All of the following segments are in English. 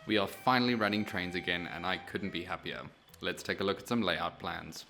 We are finally running trains again and I couldn't be happier. Let's take a look at some layout plans.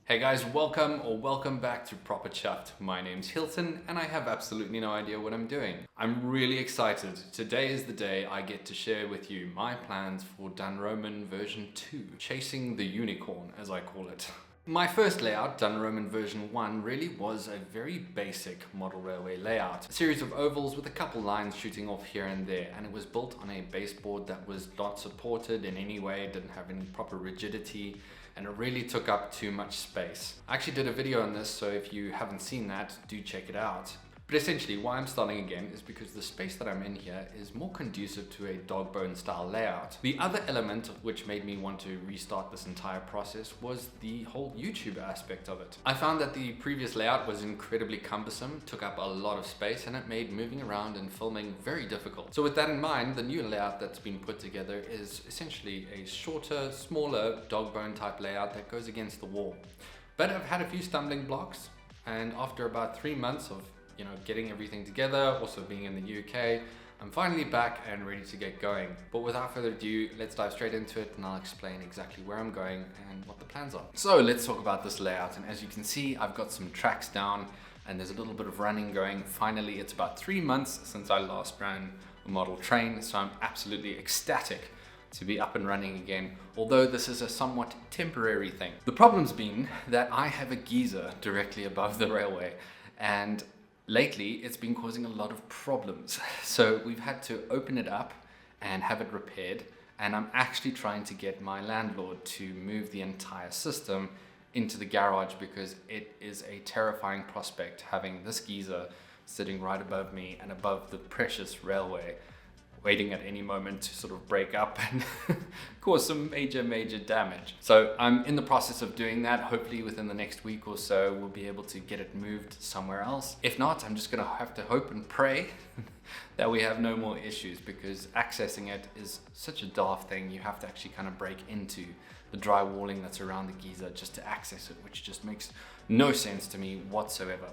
Hey guys, welcome back to Proper Chuffed. My name's Hilton and I have absolutely no idea what I'm doing. I'm really excited. Today is the day I get to share with you my plans for Dunroman version 2, Chasing the Unicorn as I call it. My first layout, Dunroman version 1, really was a very basic model railway layout. A series of ovals with a couple lines shooting off here and there, and it was built on a baseboard that was not supported in any way, didn't have any proper rigidity, and it really took up too much space. I actually did a video on this, so if you haven't seen that, do check it out. But essentially, why I'm starting again is because the space that I'm in here is more conducive to a dog bone style layout. The other element which made me want to restart this entire process was the whole YouTube aspect of it. I found that the previous layout was incredibly cumbersome, took up a lot of space, and it made moving around and filming very difficult. So with that in mind, the new layout that's been put together is essentially a shorter, smaller dog bone type layout that goes against the wall. But I've had a few stumbling blocks, and after about 3 months of getting everything together, also being in the UK, I'm finally back and ready to get going. But without further ado, let's dive straight into it and I'll explain exactly where I'm going and what the plans are. So let's talk about this layout, and as you can see, I've got some tracks down and there's a little bit of running going. Finally, it's about 3 months since I last ran a model train, so I'm absolutely ecstatic to be up and running again, although this is a somewhat temporary thing. The problem's been that I have a geyser directly above the railway, and lately, it's been causing a lot of problems. So we've had to open it up and have it repaired. And I'm actually trying to get my landlord to move the entire system into the garage because it is a terrifying prospect having this geyser sitting right above me and above the precious railway, waiting at any moment to sort of break up and cause some major damage. So I'm in the process of doing that. Hopefully within the next week or so, we'll be able to get it moved somewhere else. If not, I'm just gonna have to hope and pray that we have no more issues, because accessing it is such a daft thing. You have to actually kind of break into the drywalling that's around the geyser just to access it, which just makes no sense to me whatsoever.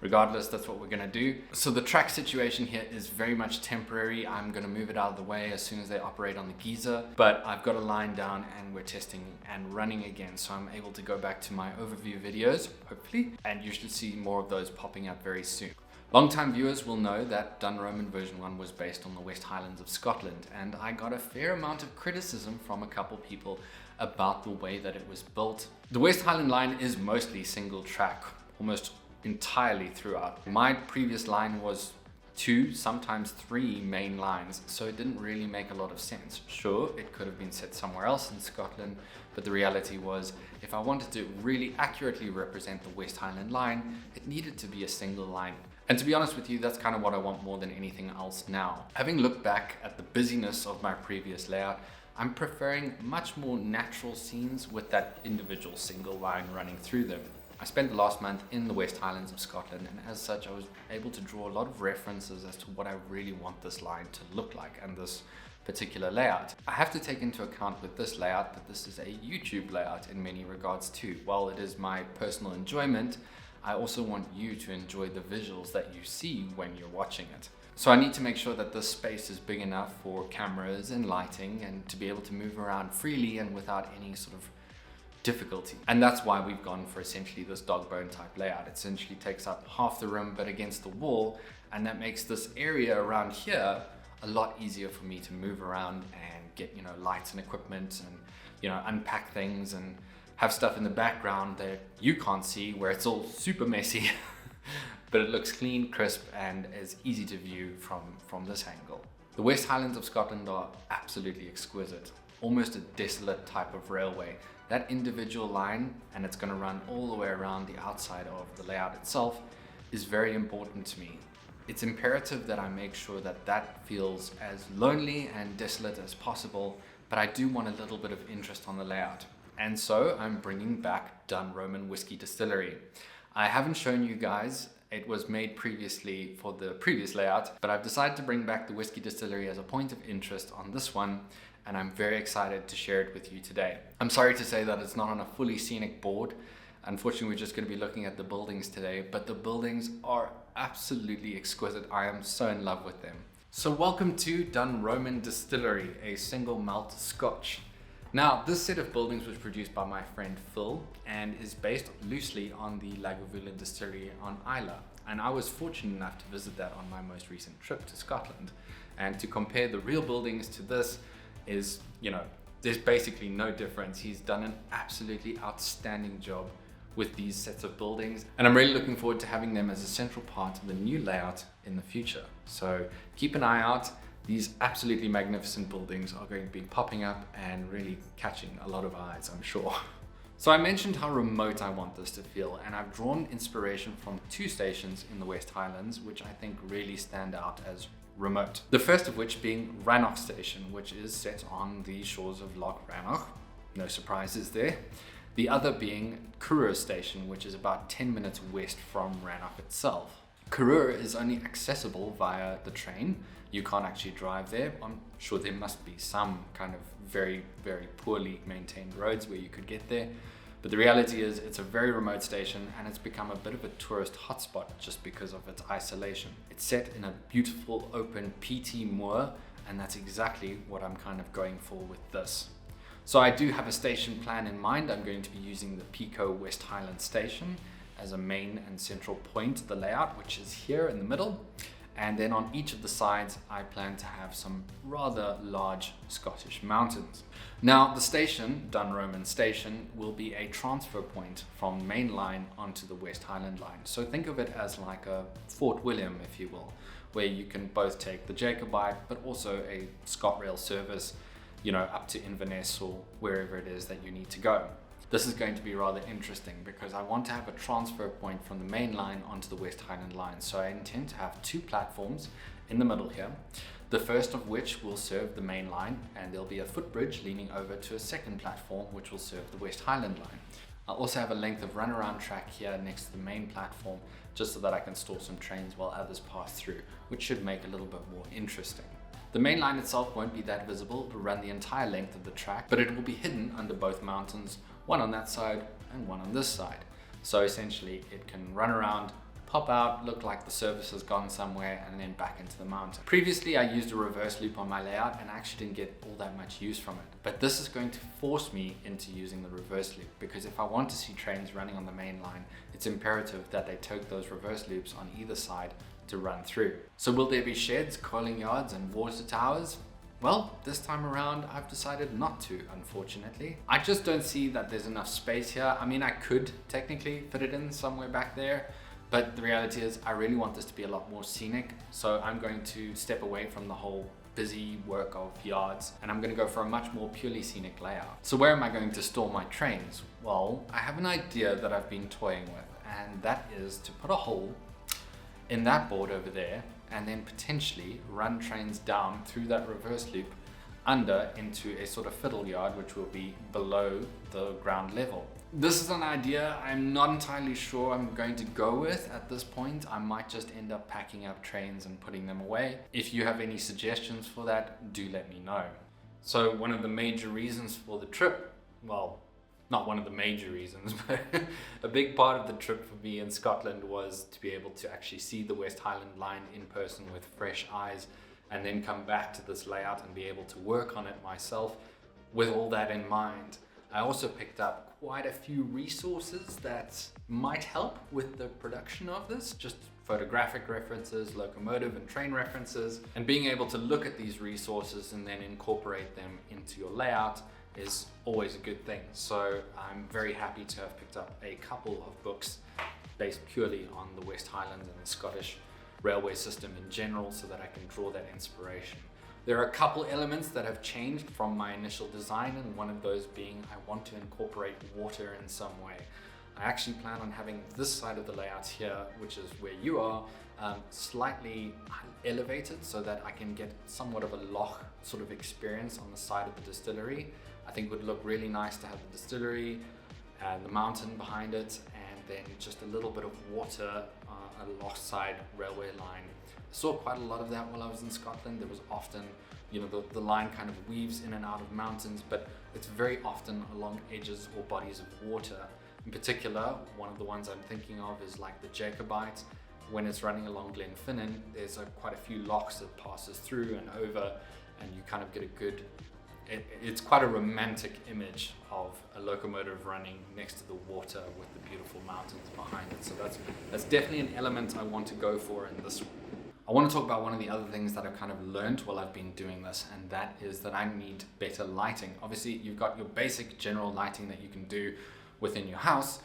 Regardless, that's what we're gonna do. So the track situation here is very much temporary. I'm gonna move it out of the way as soon as they operate on the geyser, but I've got a line down and we're testing and running again, so I'm able to go back to my overview videos, hopefully, and you should see more of those popping up very soon. Long-time viewers will know that Dunroman version 1 was based on the West Highlands of Scotland, and I got a fair amount of criticism from a couple people about the way that it was built. The West Highland line is mostly single track, almost entirely throughout. My previous line was 2, sometimes 3 main lines, so it didn't really make a lot of sense. Sure, it could have been set somewhere else in Scotland, but the reality was, if I wanted to really accurately represent the West Highland line, it needed to be a single line. And to be honest with you, that's kind of what I want more than anything else now. Having looked back at the busyness of my previous layout, I'm preferring much more natural scenes with that individual single line running through them. I spent the last month in the West Highlands of Scotland, and as such I was able to draw a lot of references as to what I really want this line to look like and this particular layout. I have to take into account with this layout that this is a YouTube layout in many regards too. While it is my personal enjoyment, I also want you to enjoy the visuals that you see when you're watching it. So I need to make sure that this space is big enough for cameras and lighting and to be able to move around freely and without any sort of difficulty. And that's why we've gone for essentially this dog bone type layout. It essentially takes up half the room but against the wall, and that makes this area around here a lot easier for me to move around and get lights and equipment and unpack things and have stuff in the background that you can't see, where it's all super messy but it looks clean, crisp, and is easy to view from this angle. The West Highlands of Scotland are absolutely exquisite, almost a desolate type of railway. That individual line, and it's going to run all the way around the outside of the layout itself, is very important to me. It's imperative that I make sure that that feels as lonely and desolate as possible, but I do want a little bit of interest on the layout. And so I'm bringing back Dunroman Whiskey Distillery. I haven't shown you guys, it was made previously for the previous layout, but I've decided to bring back the Whiskey Distillery as a point of interest on this one, and I'm very excited to share it with you today. I'm sorry to say that it's not on a fully scenic board. Unfortunately, we're just going to be looking at the buildings today, but the buildings are absolutely exquisite. I am so in love with them. So welcome to Dunroman Distillery, a single malt scotch. Now, this set of buildings was produced by my friend Phil and is based loosely on the Lagavulin Distillery on Islay. And I was fortunate enough to visit that on my most recent trip to Scotland. And to compare the real buildings to this is, there's basically no difference. He's done an absolutely outstanding job with these sets of buildings. And I'm really looking forward to having them as a central part of the new layout in the future. So keep an eye out. These absolutely magnificent buildings are going to be popping up and really catching a lot of eyes, I'm sure. So I mentioned how remote I want this to feel, and I've drawn inspiration from 2 stations in the West Highlands, which I think really stand out as remote. The first of which being Rannoch Station, which is set on the shores of Loch Rannoch. No surprises there. The other being Curragh Station, which is about 10 minutes west from Rannoch itself. Curragh is only accessible via the train. You can't actually drive there. I'm sure there must be some kind of very, very poorly maintained roads where you could get there. But the reality is it's a very remote station and it's become a bit of a tourist hotspot just because of its isolation. It's set in a beautiful open PT moor, and that's exactly what I'm kind of going for with this. So I do have a station plan in mind. I'm going to be using the Pico West Highland station as a main and central point of the layout, which is here in the middle. And then on each of the sides, I plan to have some rather large Scottish mountains. Now, the station, Dunroman Station, will be a transfer point from main line onto the West Highland line. So think of it as like a Fort William, if you will, where you can both take the Jacobite, but also a ScotRail service, up to Inverness or wherever it is that you need to go. This is going to be rather interesting because I want to have a transfer point from the main line onto the West Highland line. So I intend to have 2 platforms in the middle here. The first of which will serve the main line, and there'll be a footbridge leaning over to a second platform which will serve the West Highland line. I'll also have a length of runaround track here next to the main platform just so that I can store some trains while others pass through, which should make it a little bit more interesting. The main line itself won't be that visible. It will run the entire length of the track, but it will be hidden under both mountains, one on that side and one on this side. So essentially it can run around, pop out, look like the service has gone somewhere, and then back into the mountain. Previously I used a reverse loop on my layout and I actually didn't get all that much use from it. But this is going to force me into using the reverse loop, because if I want to see trains running on the main line, it's imperative that they take those reverse loops on either side to run through. So will there be sheds, coaling yards and water towers? Well, this time around I've decided not to, unfortunately. I just don't see that there's enough space here. I mean, I could technically fit it in somewhere back there, but the reality is I really want this to be a lot more scenic. So I'm going to step away from the whole busy work of yards, and I'm going to go for a much more purely scenic layout. So where am I going to store my trains? Well, I have an idea that I've been toying with, and that is to put a hole in that board over there and then potentially run trains down through that reverse loop under into a sort of fiddle yard, which will be below the ground level. This is an idea I'm not entirely sure I'm going to go with at this point. I might just end up packing up trains and putting them away. If you have any suggestions for that, do let me know. So one of the major reasons for the trip, well, not one of the major reasons, but a big part of the trip for me in Scotland was to be able to actually see the West Highland line in person with fresh eyes, and then come back to this layout and be able to work on it myself with all that in mind. I also picked up quite a few resources that might help with the production of this, just photographic references, locomotive and train references, and being able to look at these resources and then incorporate them into your layout is always a good thing. So I'm very happy to have picked up a couple of books based purely on the West Highland and the Scottish railway system in general, so that I can draw that inspiration. There are a couple elements that have changed from my initial design, and one of those being I want to incorporate water in some way. I actually plan on having this side of the layout here, which is where you are, slightly elevated so that I can get somewhat of a loch sort of experience on the side of the distillery. I think it would look really nice to have the distillery, the mountain behind it, and then just a little bit of water, a loch side railway line. I saw quite a lot of that while I was in Scotland. There was often, the line kind of weaves in and out of mountains, but it's very often along edges or bodies of water. In particular, one of the ones I'm thinking of is like the Jacobite, when it's running along Glenfinnan, there's quite a few locks that passes through and over, and you kind of get a good, it's quite a romantic image of a locomotive running next to the water with the beautiful mountains behind it. So that's definitely an element I want to go for in this one. I want to talk about one of the other things that I've kind of learned while I've been doing this, and that is that I need better lighting. Obviously, you've got your basic general lighting that you can do within your house,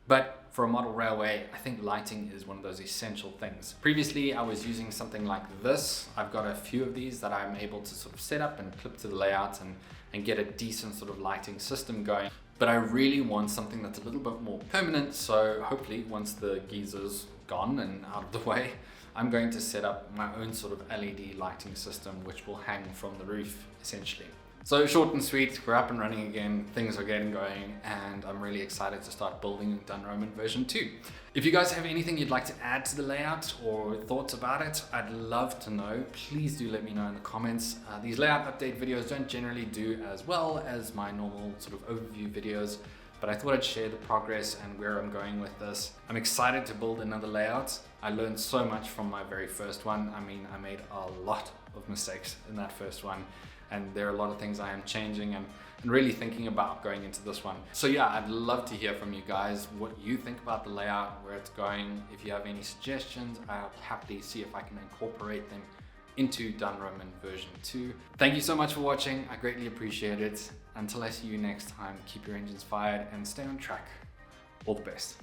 but for a model railway, I think lighting is one of those essential things. Previously, I was using something like this. I've got a few of these that I'm able to sort of set up and clip to the layout and get a decent sort of lighting system going. But I really want something that's a little bit more permanent, so hopefully once the geezer's gone and out of the way, I'm going to set up my own sort of LED lighting system, which will hang from the roof essentially. So short and sweet, we're up and running again, things are getting going, and I'm really excited to start building Dunroman version 2. If you guys have anything you'd like to add to the layout or thoughts about it, I'd love to know. Please do let me know in the comments. These layout update videos don't generally do as well as my normal sort of overview videos, but I thought I'd share the progress and where I'm going with this. I'm excited to build another layout. I learned so much from my very first one. I mean, I made a lot of mistakes in that first one, and there are a lot of things I am changing and really thinking about going into this one. So yeah, I'd love to hear from you guys what you think about the layout, where it's going. If you have any suggestions, I'll happily see if I can incorporate them into Dunroman version 2. Thank you so much for watching. I greatly appreciate it. Until I see you next time, keep your engines fired and stay on track. All the best.